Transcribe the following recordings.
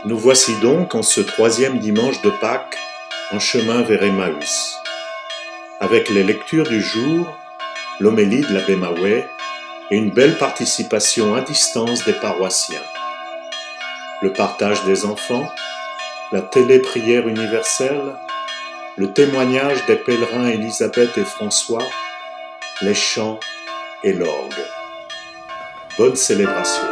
Nous voici donc en ce troisième dimanche de Pâques en chemin vers Emmaüs. Avec les lectures du jour, l'homélie de l'abbé Maouet et une belle participation à distance des paroissiens. Le partage des enfants, la téléprière universelle, le témoignage des pèlerins Élisabeth et François, les chants et l'orgue. Bonne célébration.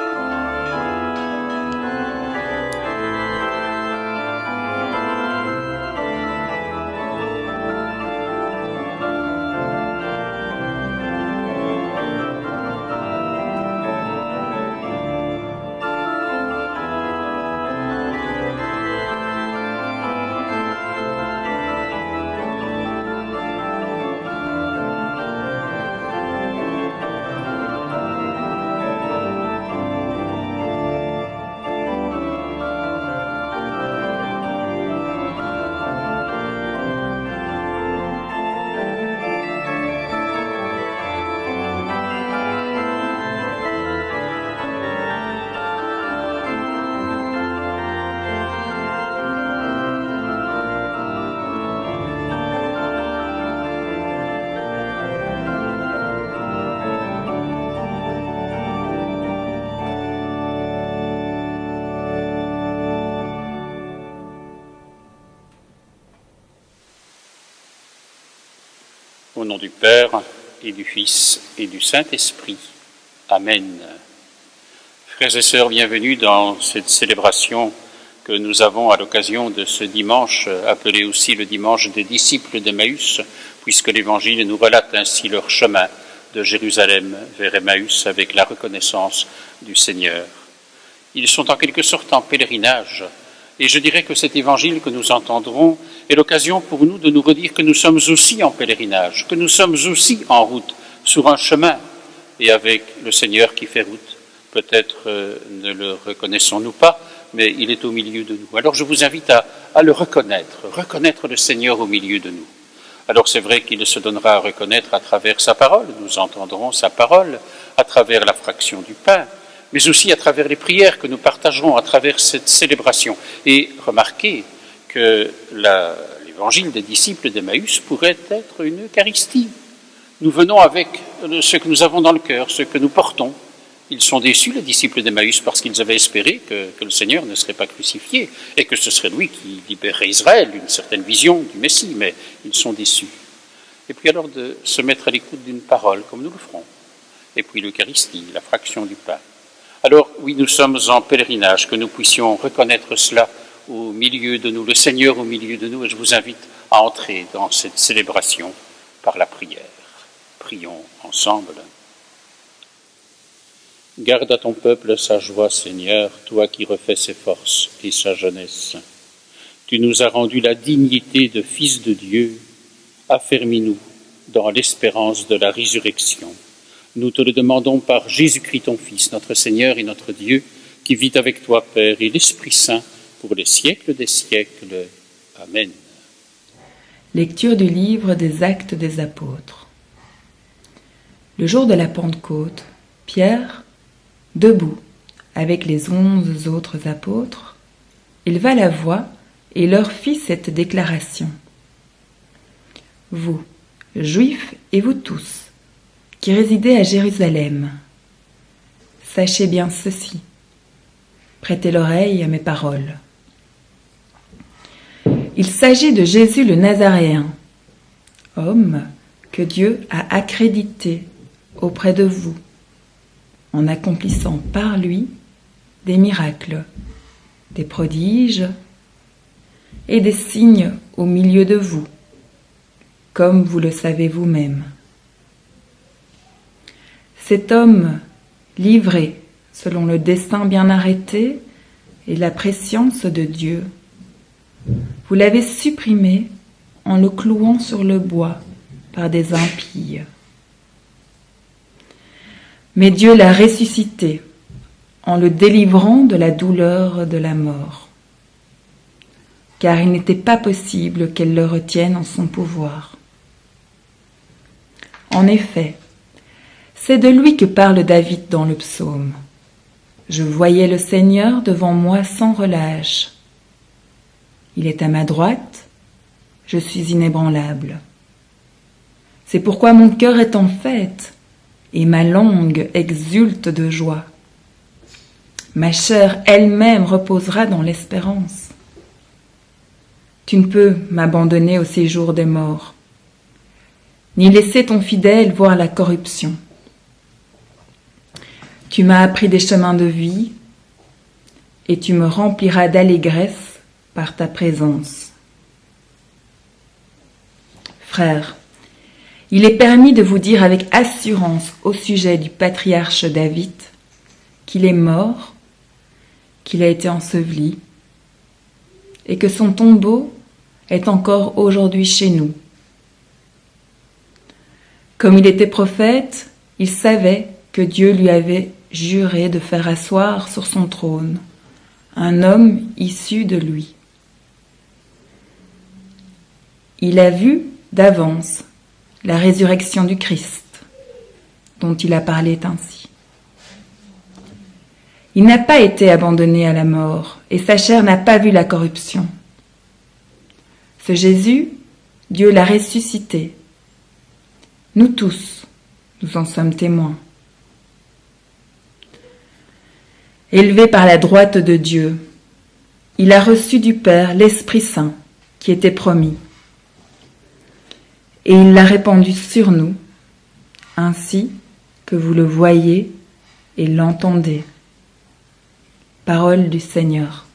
Au nom du Père, et du Fils, et du Saint-Esprit. Amen. Frères et sœurs, bienvenue dans cette célébration que nous avons à l'occasion de ce dimanche, appelé aussi le dimanche des disciples d'Emmaüs, puisque l'Évangile nous relate ainsi leur chemin de Jérusalem vers Emmaüs avec la reconnaissance du Seigneur. Ils sont en quelque sorte en pèlerinage. Et je dirais que cet évangile que nous entendrons est l'occasion pour nous de nous redire que nous sommes aussi en pèlerinage, que nous sommes aussi en route, sur un chemin, et avec le Seigneur qui fait route. Peut-être ne le reconnaissons-nous pas, mais il est au milieu de nous. Alors je vous invite à le reconnaître le Seigneur au milieu de nous. Alors c'est vrai qu'il se donnera à reconnaître à travers sa parole, nous entendrons sa parole, à travers la fraction du pain, mais aussi à travers les prières que nous partagerons à travers cette célébration. Et remarquez que l'évangile des disciples d'Emmaüs pourrait être une Eucharistie. Nous venons avec ce que nous avons dans le cœur, ce que nous portons. Ils sont déçus, les disciples d'Emmaüs, parce qu'ils avaient espéré que le Seigneur ne serait pas crucifié et que ce serait lui qui libérerait Israël, une certaine vision du Messie, mais ils sont déçus. Et puis alors de se mettre à l'écoute d'une parole, comme nous le ferons. Et puis l'Eucharistie, la fraction du pain. Alors oui, nous sommes en pèlerinage, que nous puissions reconnaître cela au milieu de nous, le Seigneur au milieu de nous, et je vous invite à entrer dans cette célébration par la prière. Prions ensemble. Garde à ton peuple sa joie, Seigneur, toi qui refais ses forces et sa jeunesse. Tu nous as rendu la dignité de fils de Dieu, affermis-nous dans l'espérance de la résurrection. Nous te le demandons par Jésus-Christ, ton Fils, notre Seigneur et notre Dieu, qui vit avec toi, Père, et l'Esprit Saint, pour les siècles des siècles. Amen. Lecture du livre des Actes des Apôtres. Le jour de la Pentecôte, Pierre, debout, avec les 11 autres apôtres, éleva la voix et leur fit cette déclaration. Vous, Juifs et vous tous, qui résidez à Jérusalem, sachez bien ceci, prêtez l'oreille à mes paroles. Il s'agit de Jésus le Nazaréen, homme que Dieu a accrédité auprès de vous, en accomplissant par lui des miracles, des prodiges et des signes au milieu de vous, comme vous le savez vous-même. Cet homme, livré selon le dessein bien arrêté et la prescience de Dieu, vous l'avez supprimé en le clouant sur le bois par des impies. Mais Dieu l'a ressuscité en le délivrant de la douleur de la mort, car il n'était pas possible qu'elle le retienne en son pouvoir. En effet, c'est de lui que parle David dans le psaume. je voyais le Seigneur devant moi sans relâche. Il est à ma droite, je suis inébranlable. C'est pourquoi mon cœur est en fête et ma langue exulte de joie. Ma chair elle-même reposera dans l'espérance. Tu ne peux m'abandonner au séjour des morts, ni laisser ton fidèle voir la corruption. Tu m'as appris des chemins de vie, et tu me rempliras d'allégresse par ta présence. Frères, il est permis de vous dire avec assurance au sujet du patriarche David qu'il est mort, qu'il a été enseveli, et que son tombeau est encore aujourd'hui chez nous. Comme il était prophète, il savait que Dieu lui avait juré de faire asseoir sur son trône un homme issu de lui. Il a vu d'avance la résurrection du Christ, dont il a parlé ainsi. Il n'a pas été abandonné à la mort, et sa chair n'a pas vu la corruption. Ce Jésus, Dieu l'a ressuscité. Nous tous, nous en sommes témoins. Élevé par la droite de Dieu, il a reçu du Père l'Esprit Saint qui était promis. Et il l'a répandu sur nous, ainsi que vous le voyez et l'entendez. Parole du Seigneur.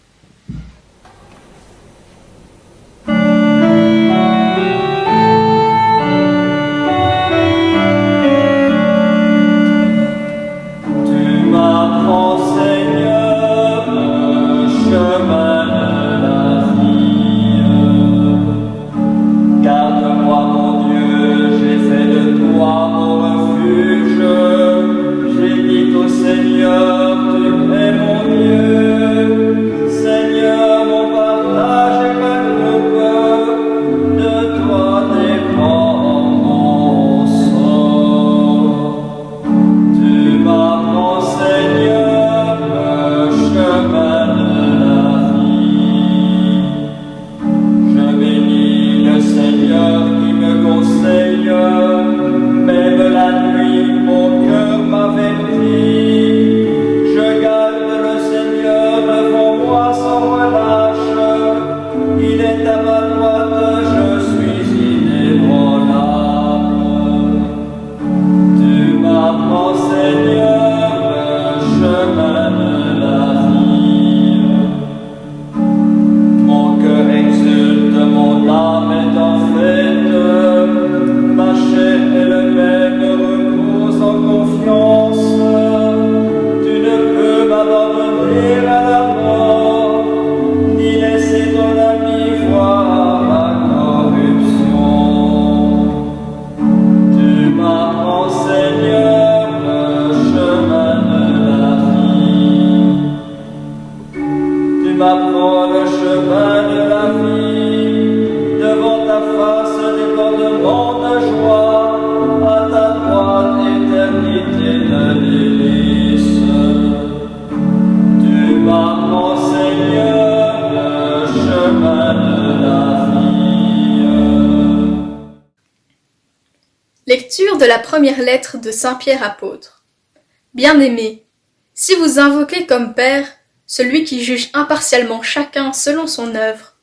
Lecture de la première lettre de Saint Pierre apôtre. Bien-aimés, si vous invoquez comme Père celui qui juge impartialement chacun selon son œuvre,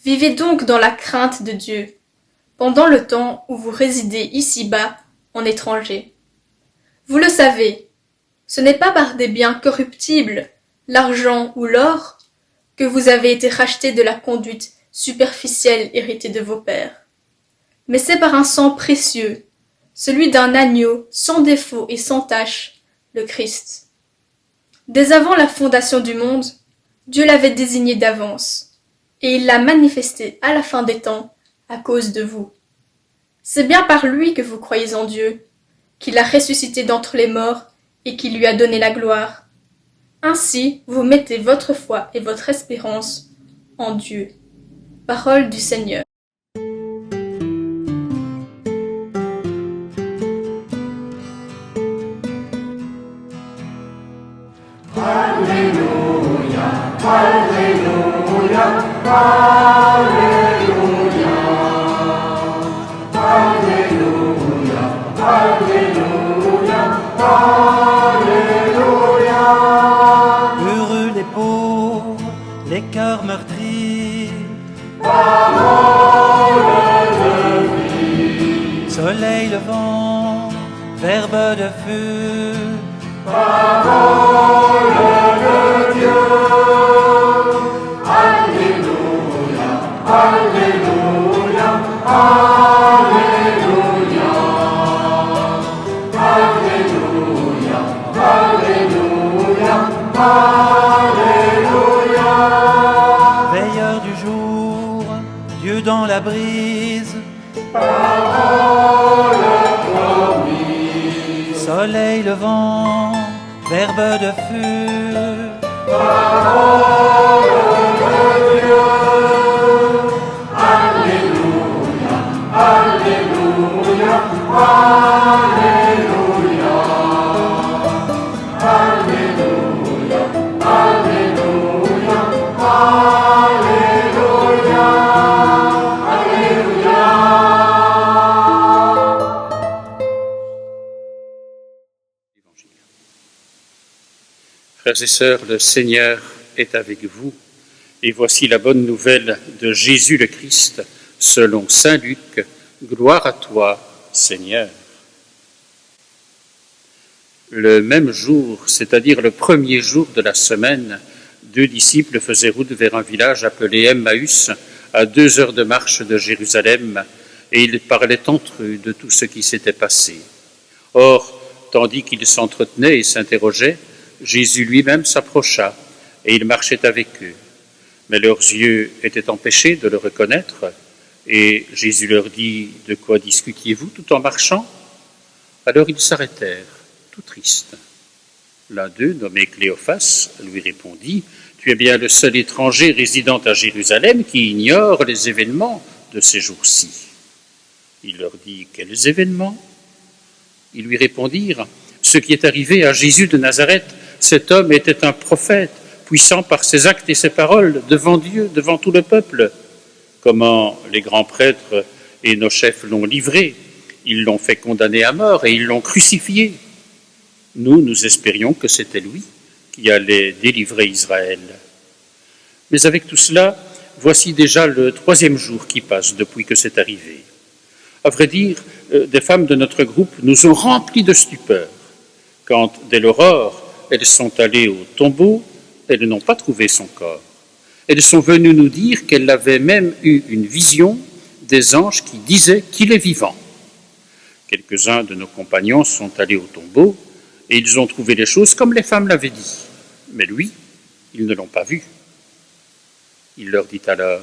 vivez donc dans la crainte de Dieu, pendant le temps où vous résidez ici-bas en étranger. Vous le savez, ce n'est pas par des biens corruptibles, l'argent ou l'or, que vous avez été rachetés de la conduite superficielle héritée de vos pères, mais c'est par un sang précieux, celui d'un agneau sans défaut et sans tache, le Christ. Dès avant la fondation du monde, Dieu l'avait désigné d'avance, et il l'a manifesté à la fin des temps à cause de vous. C'est bien par lui que vous croyez en Dieu, qu'il a ressuscité d'entre les morts et qui lui a donné la gloire. Ainsi, vous mettez votre foi et votre espérance en Dieu. Parole du Seigneur. Amen. Heureux les pauvres, les cœurs meurtris. Soleil levant, verbe de feu. Veilleur du jour, Dieu dans la brise. Soleil levant, verbe de feu. Frères et sœurs, le Seigneur est avec vous, et voici la bonne nouvelle de Jésus le Christ, selon saint Luc. Gloire à toi, Seigneur. Le même jour, c'est-à-dire le premier jour de la semaine, 2 disciples faisaient route vers un village appelé Emmaüs, à 2 heures de marche de Jérusalem, et ils parlaient entre eux de tout ce qui s'était passé. Or, tandis qu'ils s'entretenaient et s'interrogeaient, Jésus lui-même s'approcha, et il marchait avec eux. Mais leurs yeux étaient empêchés de le reconnaître, et Jésus leur dit « De quoi discutiez-vous tout en marchant ?» Alors ils s'arrêtèrent, tout tristes. L'un d'eux, nommé Cléophas, lui répondit « Tu es bien le seul étranger résidant à Jérusalem qui ignore les événements de ces jours-ci. » Il leur dit « Quels événements ?» Ils lui répondirent « Ce qui est arrivé à Jésus de Nazareth, cet homme était un prophète, puissant par ses actes et ses paroles devant Dieu, devant tout le peuple. Comment les grands prêtres et nos chefs l'ont livré, ils l'ont fait condamner à mort et ils l'ont crucifié. Nous espérions que c'était lui qui allait délivrer Israël. Mais avec tout cela, voici déjà le 3e jour qui passe depuis que c'est arrivé. À vrai dire, des femmes de notre groupe nous ont remplis de stupeur. Quand, dès l'aurore, elles sont allées au tombeau, elles n'ont pas trouvé son corps. Elles sont venues nous dire qu'elles avaient même eu une vision des anges qui disaient qu'il est vivant. Quelques-uns de nos compagnons sont allés au tombeau et ils ont trouvé les choses comme les femmes l'avaient dit. Mais lui, ils ne l'ont pas vu. Il leur dit alors,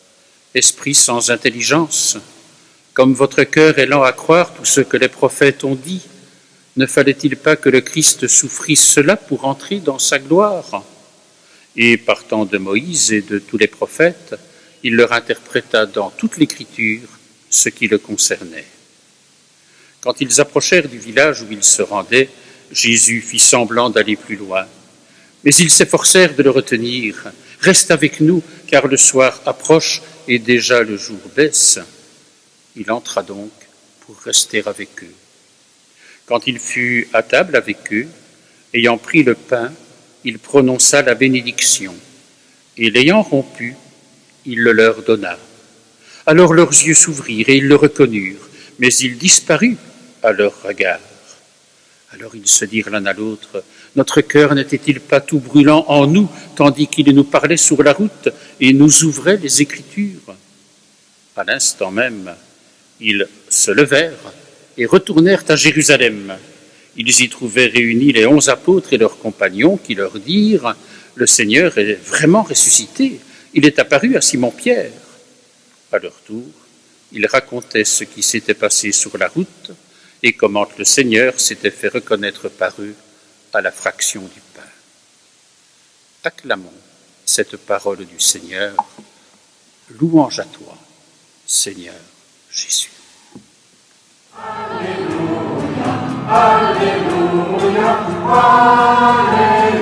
« Esprit sans intelligence, comme votre cœur est lent à croire tout ce que les prophètes ont dit, ne fallait-il pas que le Christ souffrisse cela pour entrer dans sa gloire ?» Et partant de Moïse et de tous les prophètes, il leur interpréta dans toute l'Écriture ce qui le concernait. Quand ils approchèrent du village où ils se rendaient, Jésus fit semblant d'aller plus loin. Mais ils s'efforcèrent de le retenir. « Reste avec nous, car le soir approche et déjà le jour baisse. » Il entra donc pour rester avec eux. Quand il fut à table avec eux, ayant pris le pain, il prononça la bénédiction, et l'ayant rompu, il le leur donna. Alors leurs yeux s'ouvrirent et ils le reconnurent, mais il disparut à leur regard. Alors ils se dirent l'un à l'autre, « Notre cœur n'était-il pas tout brûlant en nous, tandis qu'il nous parlait sur la route et nous ouvrait les Écritures ?» À l'instant même, ils se levèrent et retournèrent à Jérusalem. Ils y trouvaient réunis les 11 apôtres et leurs compagnons qui leur dirent « Le Seigneur est vraiment ressuscité, il est apparu à Simon-Pierre. » À leur tour, ils racontaient ce qui s'était passé sur la route et comment le Seigneur s'était fait reconnaître par eux à la fraction du pain. Acclamons cette parole du Seigneur. Louange à toi, Seigneur Jésus. Alléluia, Alléluia, Alléluia,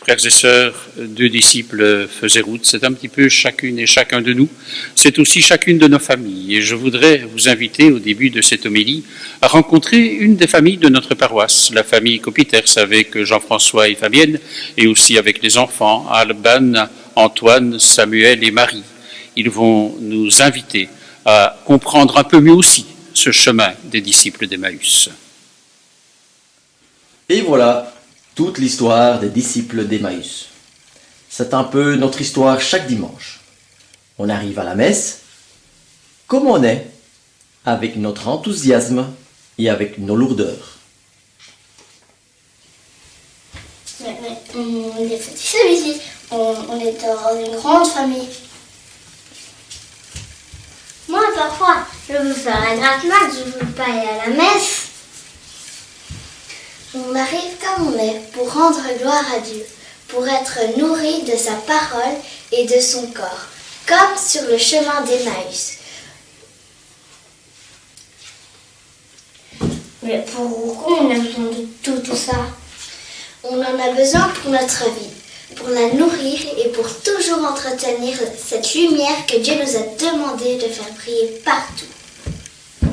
frères et sœurs, 2 disciples faisaient route. C'est un petit peu chacune et chacun de nous. C'est aussi chacune de nos familles. Et je voudrais vous inviter au début de cette homélie à rencontrer une des familles de notre paroisse, la famille Copiters, avec Jean-François et Fabienne, et aussi avec les enfants, Alban, Antoine, Samuel et Marie. Ils vont nous inviter à comprendre un peu mieux aussi ce chemin des disciples d'Emmaüs. Et voilà toute l'histoire des disciples d'Emmaüs. C'est un peu notre histoire chaque dimanche. On arrive à la messe comme on est, avec notre enthousiasme et avec nos lourdeurs. Mais on est satisfait ici. On est dans une grande famille. Moi, parfois, je veux faire la grasse mat, je veux pas aller à la messe. On arrive comme on est pour rendre gloire à Dieu, pour être nourri de sa parole et de son corps, comme sur le chemin d'Emmaüs. Mais pourquoi on a besoin de tout ça? On en a besoin pour notre vie, pour la nourrir et pour toujours entretenir cette lumière que Dieu nous a demandé de faire briller partout.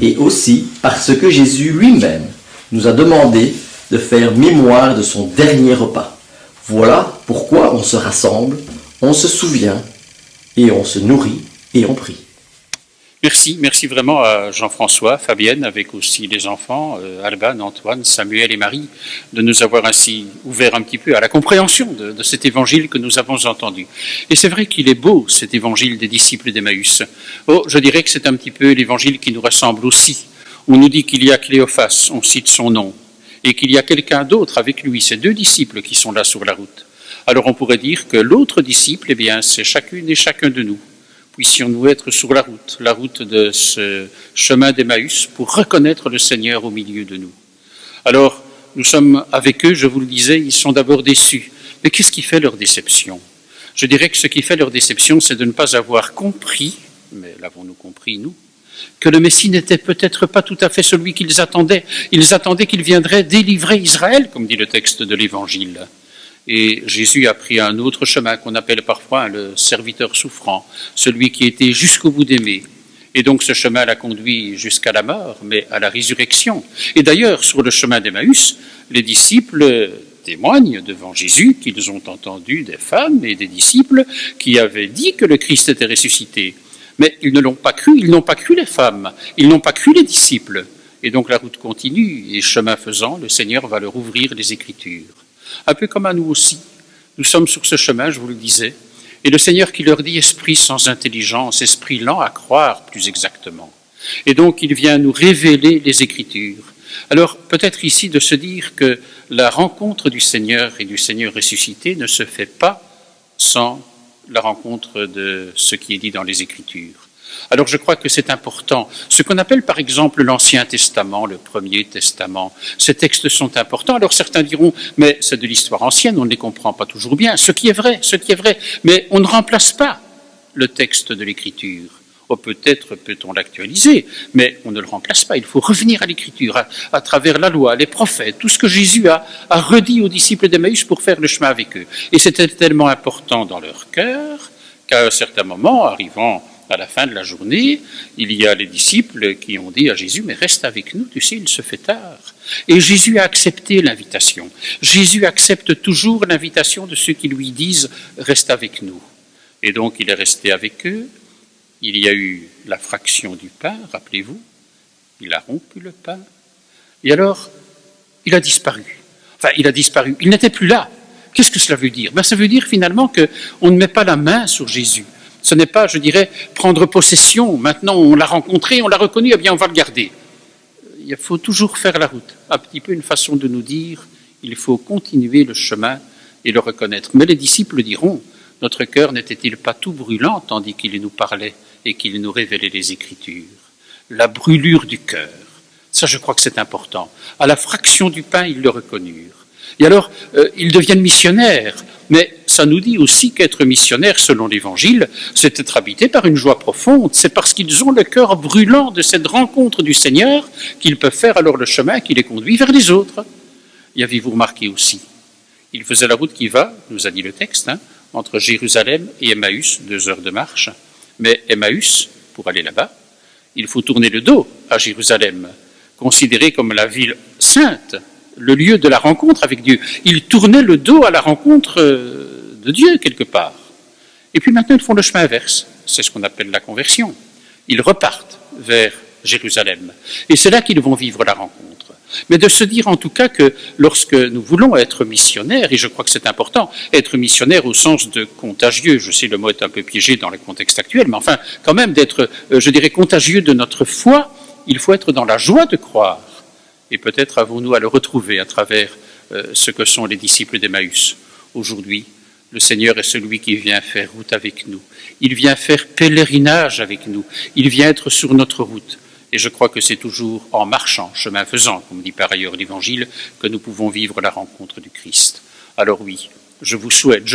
Et aussi parce que Jésus lui-même nous a demandé de faire mémoire de son dernier repas. Voilà pourquoi on se rassemble, on se souvient et on se nourrit et on prie. Merci vraiment à Jean-François, Fabienne, avec aussi les enfants, Alban, Antoine, Samuel et Marie, de nous avoir ainsi ouvert un petit peu à la compréhension de cet évangile que nous avons entendu. Et c'est vrai qu'il est beau, cet évangile des disciples d'Emmaüs. Oh, je dirais que c'est un petit peu l'évangile qui nous ressemble aussi. On nous dit qu'il y a Cléophas, on cite son nom, et qu'il y a quelqu'un d'autre avec lui, ces 2 disciples qui sont là sur la route. Alors on pourrait dire que l'autre disciple, eh bien, c'est chacune et chacun de nous. Puissions-nous être sur la route de ce chemin d'Emmaüs, pour reconnaître le Seigneur au milieu de nous. Alors, nous sommes avec eux, je vous le disais, ils sont d'abord déçus. Mais qu'est-ce qui fait leur déception? Je dirais que ce qui fait leur déception, c'est de ne pas avoir compris, mais l'avons-nous compris, nous, que le Messie n'était peut-être pas tout à fait celui qu'ils attendaient. Ils attendaient qu'il viendrait délivrer Israël, comme dit le texte de l'Évangile. Et Jésus a pris un autre chemin qu'on appelle parfois le serviteur souffrant, celui qui était jusqu'au bout d'aimer. Et donc ce chemin l'a conduit jusqu'à la mort, mais à la résurrection. Et d'ailleurs, sur le chemin d'Emmaüs, les disciples témoignent devant Jésus qu'ils ont entendu des femmes et des disciples qui avaient dit que le Christ était ressuscité. Mais ils ne l'ont pas cru, ils n'ont pas cru les femmes, ils n'ont pas cru les disciples. Et donc la route continue, et chemin faisant, le Seigneur va leur ouvrir les Écritures. Un peu comme à nous aussi. Nous sommes sur ce chemin, je vous le disais, et le Seigneur qui leur dit esprit sans intelligence, esprit lent à croire plus exactement. Et donc il vient nous révéler les Écritures. Alors peut-être ici de se dire que la rencontre du Seigneur et du Seigneur ressuscité ne se fait pas sans la rencontre de ce qui est dit dans les Écritures. Alors je crois que c'est important. Ce qu'on appelle par exemple l'Ancien Testament, le Premier Testament, ces textes sont importants. Alors certains diront, mais c'est de l'histoire ancienne, on ne les comprend pas toujours bien. Ce qui est vrai, mais on ne remplace pas le texte de l'Écriture. Oh, peut-être peut-on l'actualiser, mais on ne le remplace pas. Il faut revenir à l'Écriture, à travers la loi, les prophètes, tout ce que Jésus a redit aux disciples d'Emmaüs pour faire le chemin avec eux. Et c'était tellement important dans leur cœur qu'à un certain moment, arrivant à la fin de la journée, il y a les disciples qui ont dit à Jésus, mais reste avec nous, tu sais, il se fait tard. Et Jésus a accepté l'invitation. Jésus accepte toujours l'invitation de ceux qui lui disent, reste avec nous. Et donc il est resté avec eux. Il y a eu la fraction du pain, rappelez-vous, il a rompu le pain, et alors, il a disparu. Enfin, il a disparu, il n'était plus là. Qu'est-ce que cela veut dire? Ça veut dire finalement qu'on ne met pas la main sur Jésus. Ce n'est pas, je dirais, prendre possession, maintenant on l'a rencontré, on l'a reconnu, eh bien on va le garder. Il faut toujours faire la route, un petit peu une façon de nous dire, il faut continuer le chemin et le reconnaître. Mais les disciples diront, notre cœur n'était-il pas tout brûlant tandis qu'il nous parlait et qu'il nous révélait les Écritures? La brûlure du cœur, ça je crois que c'est important. À la fraction du pain, ils le reconnurent. Et alors, ils deviennent missionnaires. Mais ça nous dit aussi qu'être missionnaire, selon l'Évangile, c'est être habité par une joie profonde. C'est parce qu'ils ont le cœur brûlant de cette rencontre du Seigneur qu'ils peuvent faire alors le chemin qui les conduit vers les autres. Y avez-vous remarqué aussi? Il faisait la route qui va, nous a dit le texte, entre Jérusalem et Emmaüs, 2 heures de marche. Mais Emmaüs, pour aller là-bas, il faut tourner le dos à Jérusalem, considérée comme la ville sainte, le lieu de la rencontre avec Dieu. Il tournait le dos à la rencontre de Dieu quelque part. Et puis maintenant, ils font le chemin inverse. C'est ce qu'on appelle la conversion. Ils repartent vers Jérusalem. Et c'est là qu'ils vont vivre la rencontre. Mais de se dire en tout cas que lorsque nous voulons être missionnaires, et je crois que c'est important, être missionnaire au sens de contagieux, je sais le mot est un peu piégé dans le contexte actuel, mais enfin quand même d'être, je dirais, contagieux de notre foi, il faut être dans la joie de croire. Et peut-être avons-nous à le retrouver à travers ce que sont les disciples d'Emmaüs. Aujourd'hui, le Seigneur est celui qui vient faire route avec nous. Il vient faire pèlerinage avec nous. Il vient être sur notre route. Et je crois que c'est toujours en marchant, chemin faisant, comme dit par ailleurs l'Évangile, que nous pouvons vivre la rencontre du Christ. Alors oui, je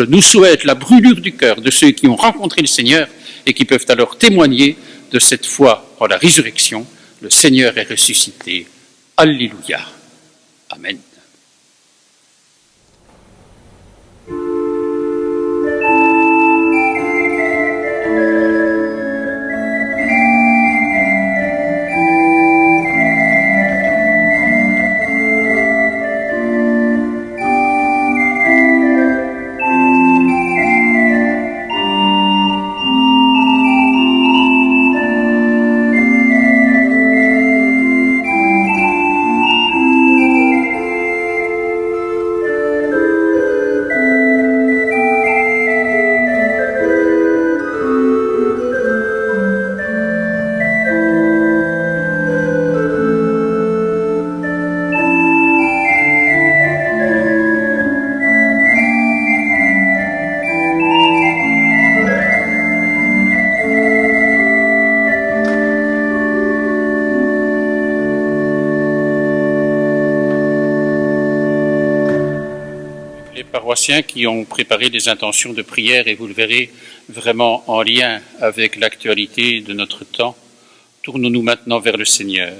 nous souhaite la brûlure du cœur de ceux qui ont rencontré le Seigneur et qui peuvent alors témoigner de cette foi en la résurrection. Le Seigneur est ressuscité. Alléluia. Amen. Paroissiens qui ont préparé des intentions de prière, et vous le verrez vraiment en lien avec l'actualité de notre temps, tournons-nous maintenant vers le Seigneur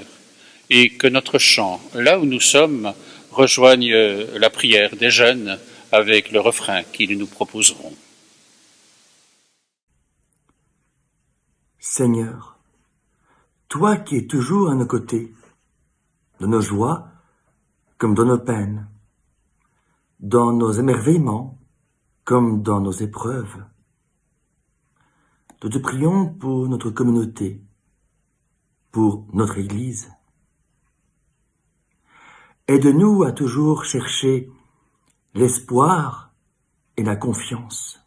et que notre chant, là où nous sommes, rejoigne la prière des jeunes avec le refrain qu'ils nous proposeront. Seigneur, toi qui es toujours à nos côtés, dans nos joies comme dans nos peines, dans nos émerveillements comme dans nos épreuves. Nous te prions pour notre communauté, pour notre Église. Aide-nous à toujours chercher l'espoir et la confiance,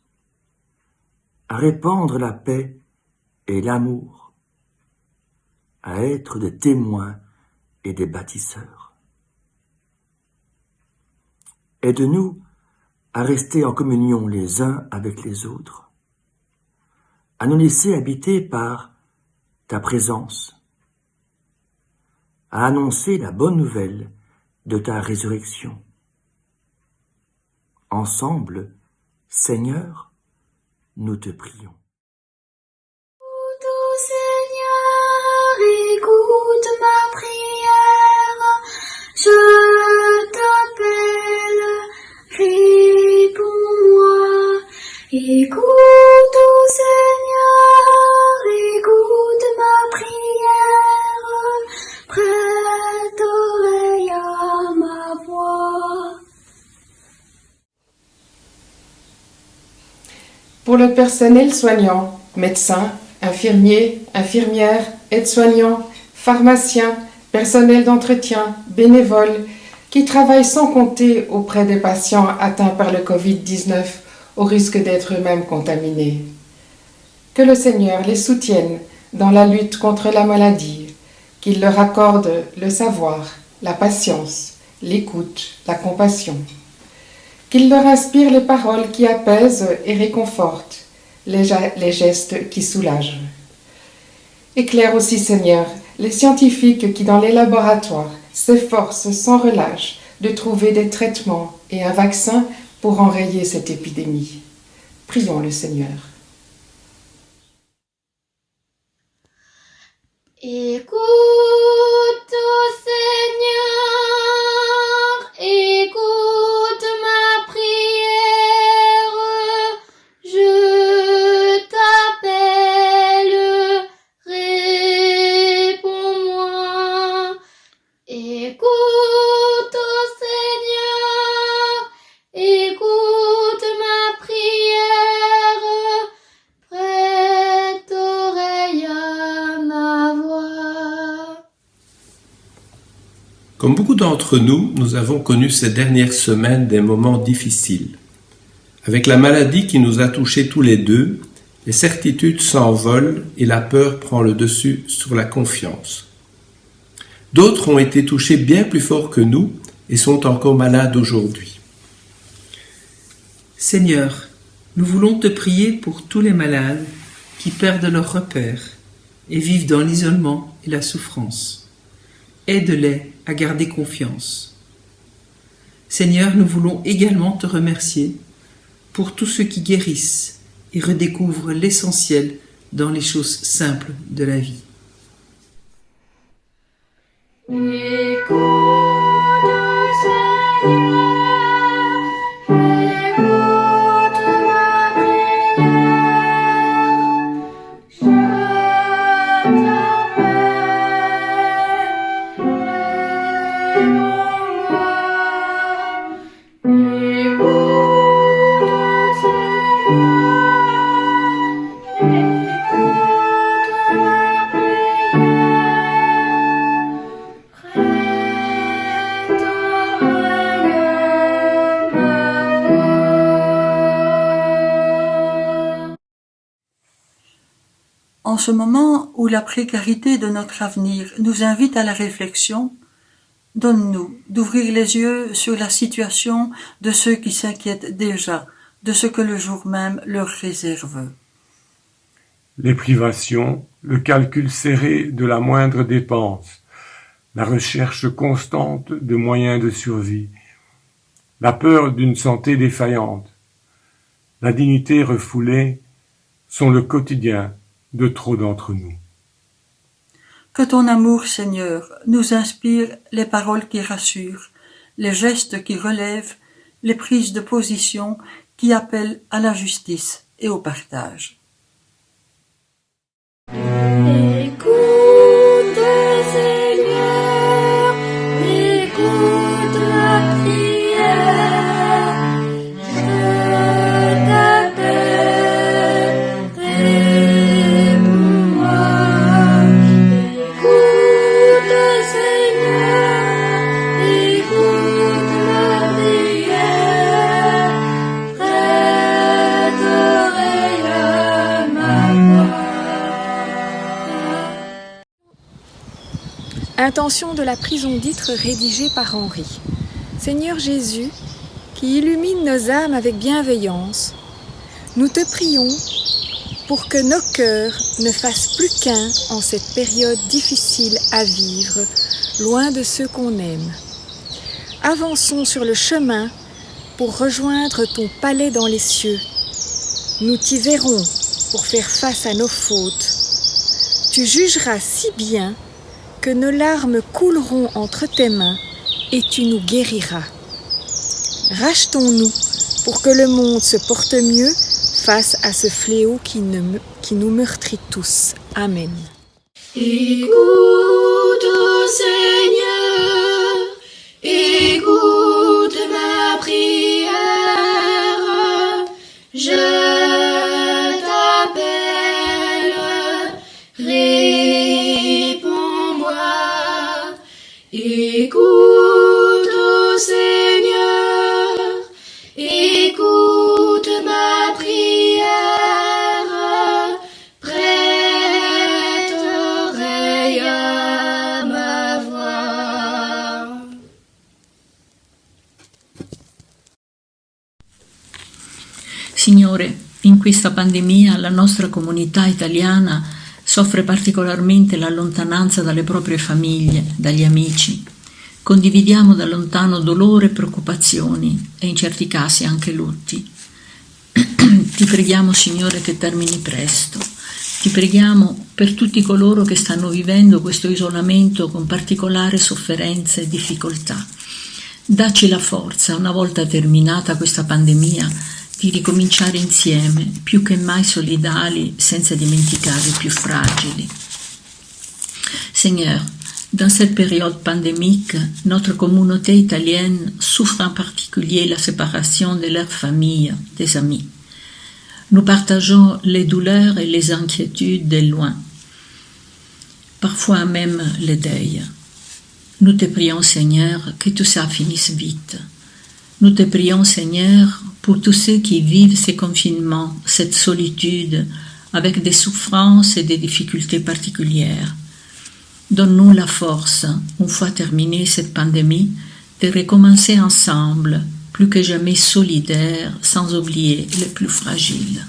à répandre la paix et l'amour, à être des témoins et des bâtisseurs. Aide-nous à rester en communion les uns avec les autres, à nous laisser habiter par ta présence, à annoncer la bonne nouvelle de ta résurrection. Ensemble, Seigneur, nous te prions. Seigneur, écoute ma prière, je t'appelle, réponds-moi. Écoute, ô Seigneur, écoute ma prière, prête oreille à ma voix. Pour le personnel soignant, médecins, infirmiers, infirmières, aides-soignants, pharmaciens, personnel d'entretien, bénévoles, qui travaillent sans compter auprès des patients atteints par le Covid-19 au risque d'être eux-mêmes contaminés. Que le Seigneur les soutienne dans la lutte contre la maladie, qu'il leur accorde le savoir, la patience, l'écoute, la compassion. Qu'il leur inspire les paroles qui apaisent et réconfortent, les gestes qui soulagent. Éclaire aussi, Seigneur, les scientifiques qui, dans les laboratoires, s'efforcent sans relâche de trouver des traitements et un vaccin pour enrayer cette épidémie. Prions le Seigneur. Écoute, ô Seigneur, écoute ma prière. Comme beaucoup d'entre nous, nous avons connu ces dernières semaines des moments difficiles. Avec la maladie qui nous a touchés tous les deux, les certitudes s'envolent et la peur prend le dessus sur la confiance. D'autres ont été touchés bien plus fort que nous et sont encore malades aujourd'hui. Seigneur, nous voulons te prier pour tous les malades qui perdent leurs repères et vivent dans l'isolement et la souffrance. Aide-les à garder confiance. Seigneur, nous voulons également te remercier pour tous ceux qui guérissent et redécouvrent l'essentiel dans les choses simples de la vie. En ce moment où la précarité de notre avenir nous invite à la réflexion, donne-nous d'ouvrir les yeux sur la situation de ceux qui s'inquiètent déjà de ce que le jour même leur réserve. Les privations, le calcul serré de la moindre dépense, la recherche constante de moyens de survie, la peur d'une santé défaillante, la dignité refoulée sont le quotidien de trop d'entre nous. Que ton amour, Seigneur, nous inspire les paroles qui rassurent, les gestes qui relèvent, les prises de position qui appellent à la justice et au partage. Écoute, Seigneur, écoute ma prière, je t'appelle, réponds-moi. Écoute, Seigneur, écoute ma prière, prête oreille à ma voix. Intention de la prison d'Ytre rédigée par Henri. Seigneur Jésus, qui illumine nos âmes avec bienveillance, nous te prions pour que nos cœurs ne fassent plus qu'un en cette période difficile à vivre, loin de ceux qu'on aime. Avançons sur le chemin pour rejoindre ton palais dans les cieux. Nous t'y verrons pour faire face à nos fautes. Tu jugeras si bien que nos larmes couleront entre tes mains et tu nous guériras. Rachetons-nous pour que le monde se porte mieux face à ce fléau qui nous meurtrit tous. Amen. Écoute, ô Seigneur, écoute ma prière, je t'appelle, réponds-moi. Écoute, ô Seigneur, écoute ma prière, prête oreille à ma voix. Signore, in questa pandemia la nostra comunità italiana soffre particolarmente la lontananza dalle proprie famiglie, dagli amici. Condividiamo da lontano dolore e preoccupazioni e in certi casi anche lutti. Ti preghiamo, Signore, che termini presto. Ti preghiamo per tutti coloro che stanno vivendo questo isolamento con particolare sofferenza e difficoltà. Dacci la forza, una volta terminata questa pandemia, di ricominciare insieme, più che mai solidali, senza dimenticare i più fragili. Seigneur, dans cette période pandémique, notre communauté italienne souffre en particulier la séparation de leur famille, des amis. Nous partageons les douleurs et les inquiétudes des loin, parfois même les deuils. Nous te prions, Seigneur, que tout ça finisse vite. Nous te prions, Seigneur, pour tous ceux qui vivent ces confinements, cette solitude, avec des souffrances et des difficultés particulières. Donne-nous la force, une fois terminée cette pandémie, de recommencer ensemble, plus que jamais solidaires, sans oublier les plus fragiles.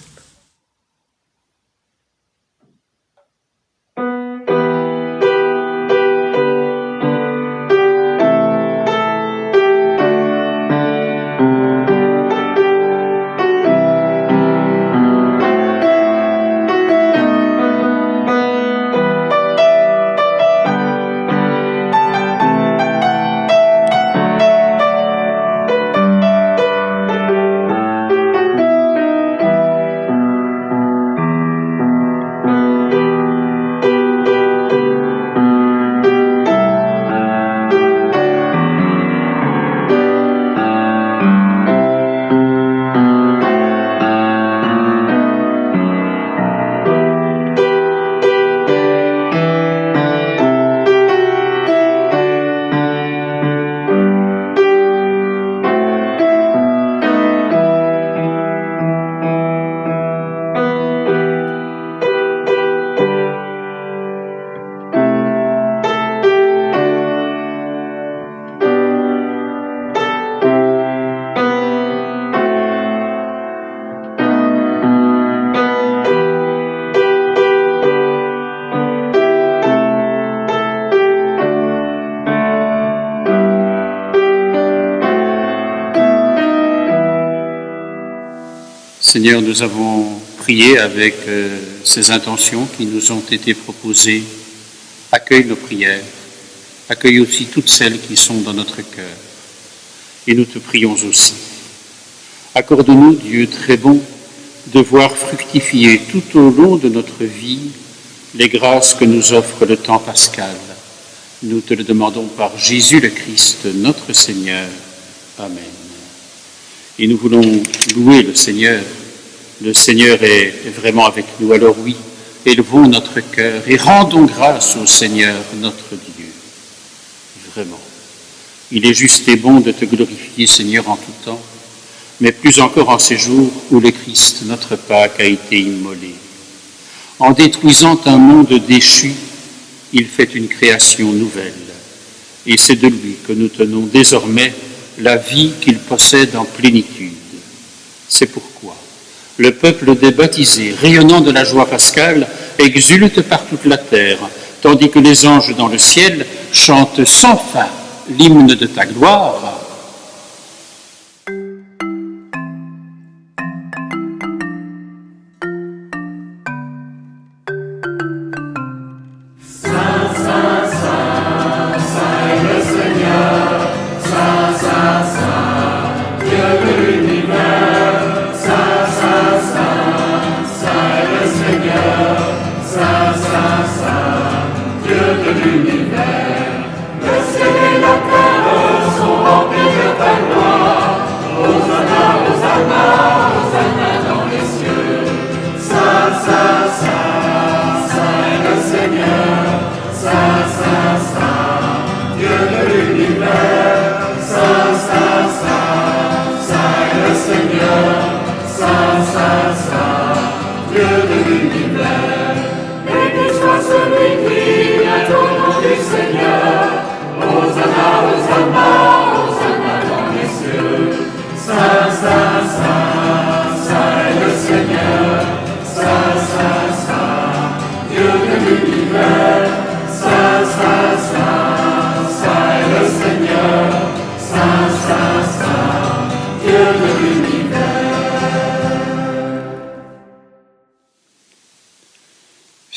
Seigneur, nous avons prié avec ces intentions qui nous ont été proposées. Accueille nos prières, accueille aussi toutes celles qui sont dans notre cœur. Et nous te prions aussi. Accorde-nous, Dieu très bon, de voir fructifier tout au long de notre vie les grâces que nous offre le temps pascal. Nous te le demandons par Jésus le Christ, notre Seigneur. Amen. Et nous voulons louer le Seigneur. Le Seigneur est vraiment avec nous. Alors oui, élevons notre cœur et rendons grâce au Seigneur, notre Dieu. Vraiment. Il est juste et bon de te glorifier, Seigneur, en tout temps, mais plus encore en ces jours où le Christ, notre Pâque, a été immolé. En détruisant un monde déchu, il fait une création nouvelle. Et c'est de lui que nous tenons désormais la vie qu'il possède en plénitude. C'est pourquoi le peuple des baptisés, rayonnant de la joie pascale, exulte par toute la terre, tandis que les anges dans le ciel chantent sans fin l'hymne de ta gloire.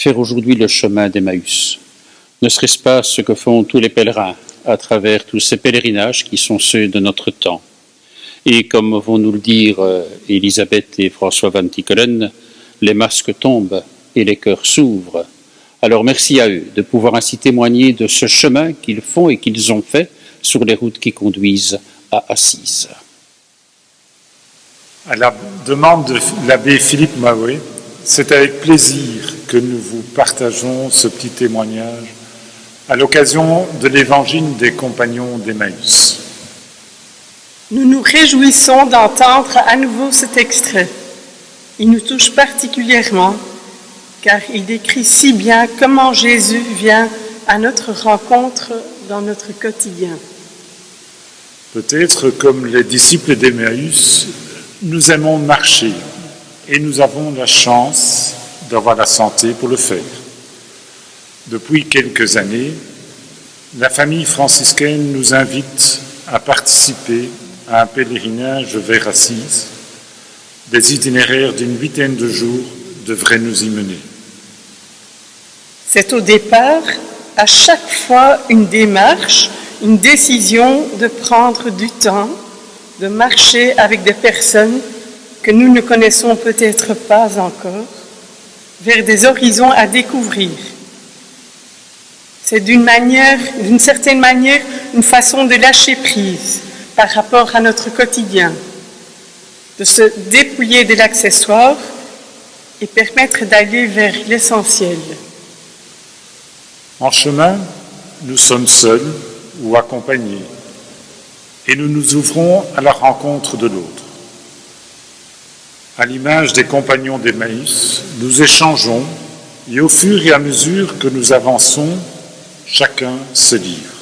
Faire aujourd'hui le chemin d'Emmaüs, ne serait-ce pas ce que font tous les pèlerins à travers tous ces pèlerinages qui sont ceux de notre temps. Et comme vont nous le dire Elisabeth et François Van Tichelen, les masques tombent et les cœurs s'ouvrent. Alors merci à eux de pouvoir ainsi témoigner de ce chemin qu'ils font et qu'ils ont fait sur les routes qui conduisent à Assise. À la demande de l'abbé Philippe Mahoué, c'est avec plaisir que nous vous partageons ce petit témoignage à l'occasion de l'évangile des compagnons d'Emmaüs. Nous nous réjouissons d'entendre à nouveau cet extrait. Il nous touche particulièrement car il décrit si bien comment Jésus vient à notre rencontre dans notre quotidien. Peut-être comme les disciples d'Emmaüs, nous aimons marcher et nous avons la chance d'avoir la santé pour le faire. Depuis quelques années, la famille franciscaine nous invite à participer à un pèlerinage vers Assise. Des itinéraires d'une 8aine de jours devraient nous y mener. C'est au départ, à chaque fois, une démarche, une décision de prendre du temps, de marcher avec des personnes que nous ne connaissons peut-être pas encore, vers des horizons à découvrir. C'est d'une certaine manière, une façon de lâcher prise par rapport à notre quotidien, de se dépouiller de l'accessoire et permettre d'aller vers l'essentiel. En chemin, nous sommes seuls ou accompagnés et nous nous ouvrons à la rencontre de l'autre. À l'image des compagnons d'Emmaüs, nous échangeons et au fur et à mesure que nous avançons, chacun se livre.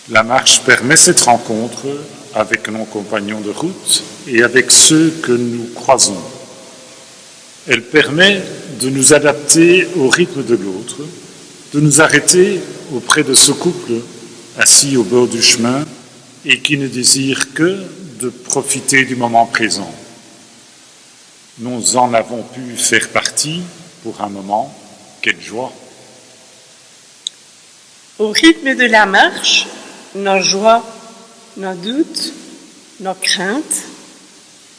La marche permet cette rencontre avec nos compagnons de route et avec ceux que nous croisons. Elle permet de nous adapter au rythme de l'autre, de nous arrêter auprès de ce couple assis au bord du chemin et qui ne désire que de profiter du moment présent. Nous en avons pu faire partie pour un moment. Quelle joie! Au rythme de la marche, nos joies, nos doutes, nos craintes,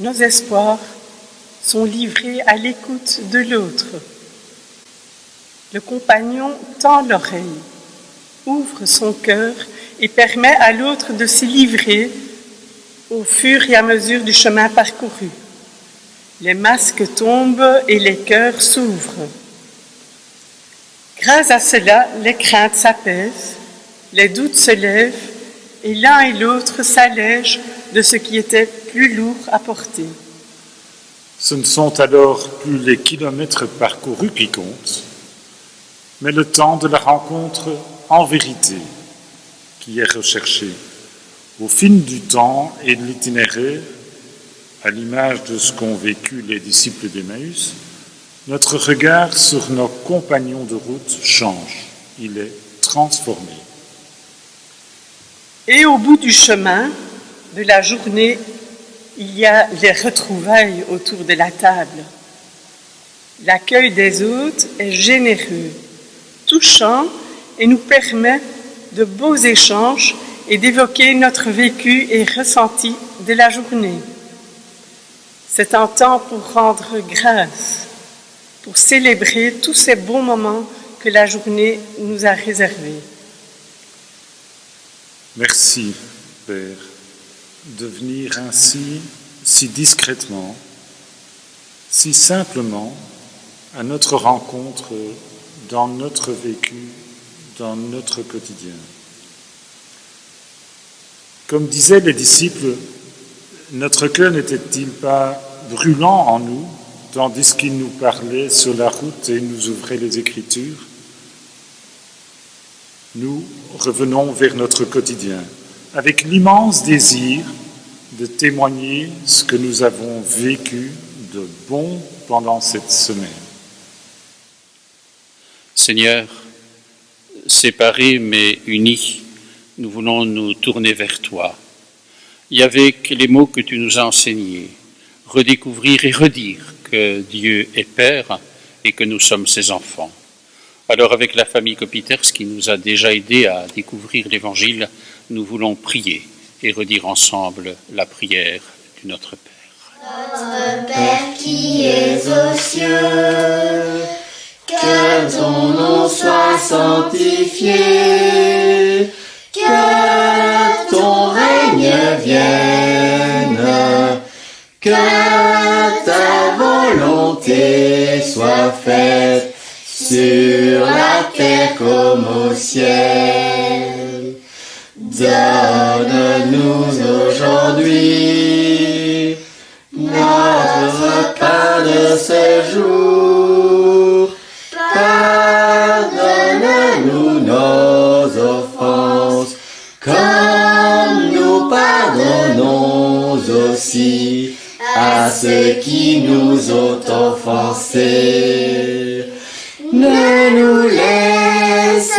nos espoirs sont livrés à l'écoute de l'autre. Le compagnon tend l'oreille, ouvre son cœur et permet à l'autre de s'y livrer au fur et à mesure du chemin parcouru. Les masques tombent et les cœurs s'ouvrent. Grâce à cela, les craintes s'apaisent, les doutes se lèvent et l'un et l'autre s'allègent de ce qui était plus lourd à porter. Ce ne sont alors plus les kilomètres parcourus qui comptent, mais le temps de la rencontre en vérité qui est recherché. Au fil du temps et de l'itinéraire, à l'image de ce qu'ont vécu les disciples d'Emmaüs, notre regard sur nos compagnons de route change, il est transformé. Et au bout du chemin, de la journée, il y a les retrouvailles autour de la table. L'accueil des hôtes est généreux, touchant et nous permet de beaux échanges et d'évoquer notre vécu et ressenti de la journée. C'est un temps pour rendre grâce, pour célébrer tous ces bons moments que la journée nous a réservés. Merci, Père, de venir ainsi, si discrètement, si simplement, à notre rencontre dans notre vécu, dans notre quotidien. Comme disaient les disciples, notre cœur n'était-il pas brûlant en nous, tandis qu'il nous parlait sur la route et nous ouvrait les Écritures? Nous revenons vers notre quotidien, avec l'immense désir de témoigner ce que nous avons vécu de bon pendant cette semaine. Seigneur, séparés mais unis, nous voulons nous tourner vers toi. Et avec les mots que tu nous as enseignés, redécouvrir et redire que Dieu est Père et que nous sommes ses enfants. Alors avec la famille Copiters qui nous a déjà aidés à découvrir l'Évangile, nous voulons prier et redire ensemble la prière du Notre Père. Notre Père qui es aux cieux, que ton nom soit sanctifié, que ton règne vienne, que ta volonté soit faite sur la terre comme au ciel. Donne-nous aujourd'hui notre pain de ce jour. Pardonne-nous nos offenses, comme nous pardonnons aussi à ceux qui nous ont offensés. Ne nous laisse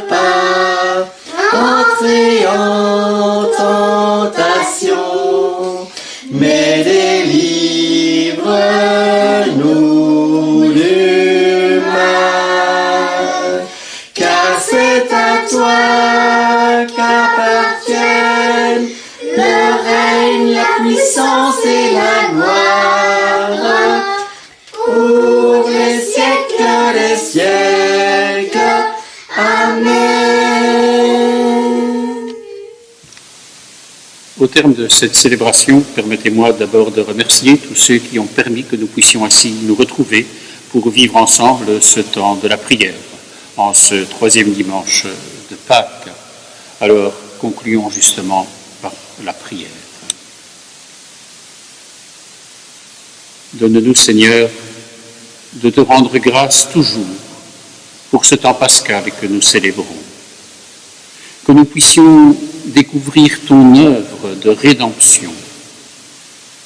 pas entrer en tentation, mais délivre-nous du mal. Car c'est à toi qu'appartiennent le règne, la puissance et la gloire, pour les siècles des siècles. Amen. Au terme de cette célébration, permettez-moi d'abord de remercier tous ceux qui ont permis que nous puissions ainsi nous retrouver pour vivre ensemble ce temps de la prière, en ce troisième dimanche de Pâques. Alors, concluons justement par la prière. Donne-nous, Seigneur, de te rendre grâce toujours pour ce temps pascal que nous célébrons. Que nous puissions découvrir ton œuvre de rédemption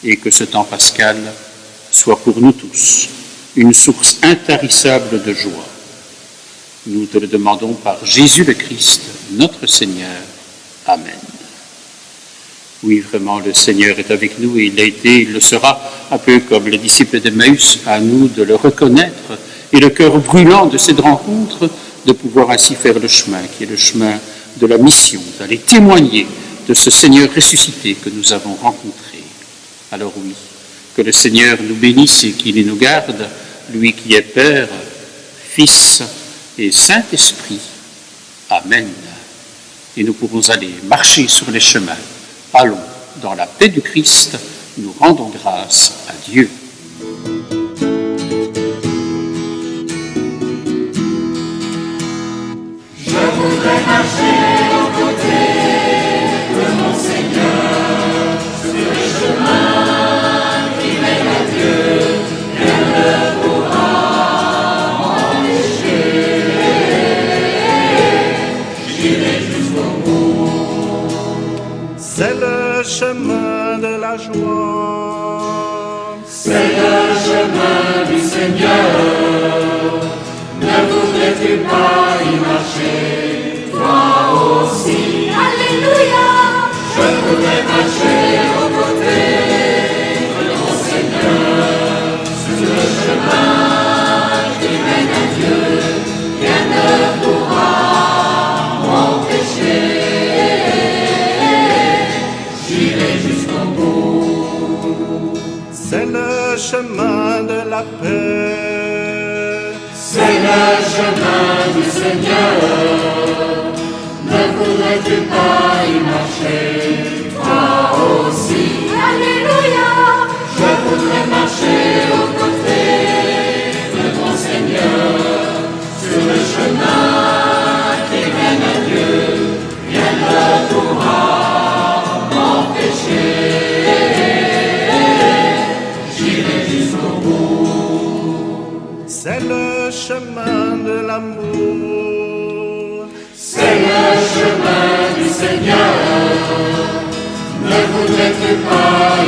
et que ce temps pascal soit pour nous tous une source intarissable de joie. Nous te le demandons par Jésus le Christ, notre Seigneur. Amen. Oui, vraiment, le Seigneur est avec nous et il l'a été, il le sera, un peu comme les disciples d'Emmaüs, à nous de le reconnaître et le cœur brûlant de cette rencontre, de pouvoir ainsi faire le chemin, qui est le chemin de la mission, d'aller témoigner de ce Seigneur ressuscité que nous avons rencontré. Alors oui, que le Seigneur nous bénisse et qu'il nous garde, lui qui est Père, Fils et Saint-Esprit. Amen. Et nous pourrons aller marcher sur les chemins. Allons dans la paix du Christ, nous rendons grâce à Dieu. Je voudrais marcher aux côtés de mon Seigneur, sur le chemin qui mène à Dieu, rien ne pourra m'empêcher. J'irai jusqu'au bout. C'est le chemin de la joie. C'est le chemin du Seigneur. Ne voudrais-tu pas y marcher, toi aussi? Alléluia! Je voudrais marcher aux côtés de mon Seigneur, sur le chemin qui mène à Dieu. Rien ne pourra m'empêcher. J'irai jusqu'au bout. C'est le chemin de la paix. C'est le chemin du Seigneur. Ne voudrais-tu pas y marcher, toi aussi? Alléluia! Je voudrais marcher aux côtés de mon Seigneur, sur le chemin qui mène à Dieu. Rien ne pourra m'empêcher. J'irai jusqu'au bout. C'est le chemin de l'amour. C'est le chemin du Seigneur. Ne voudrais-tu pas y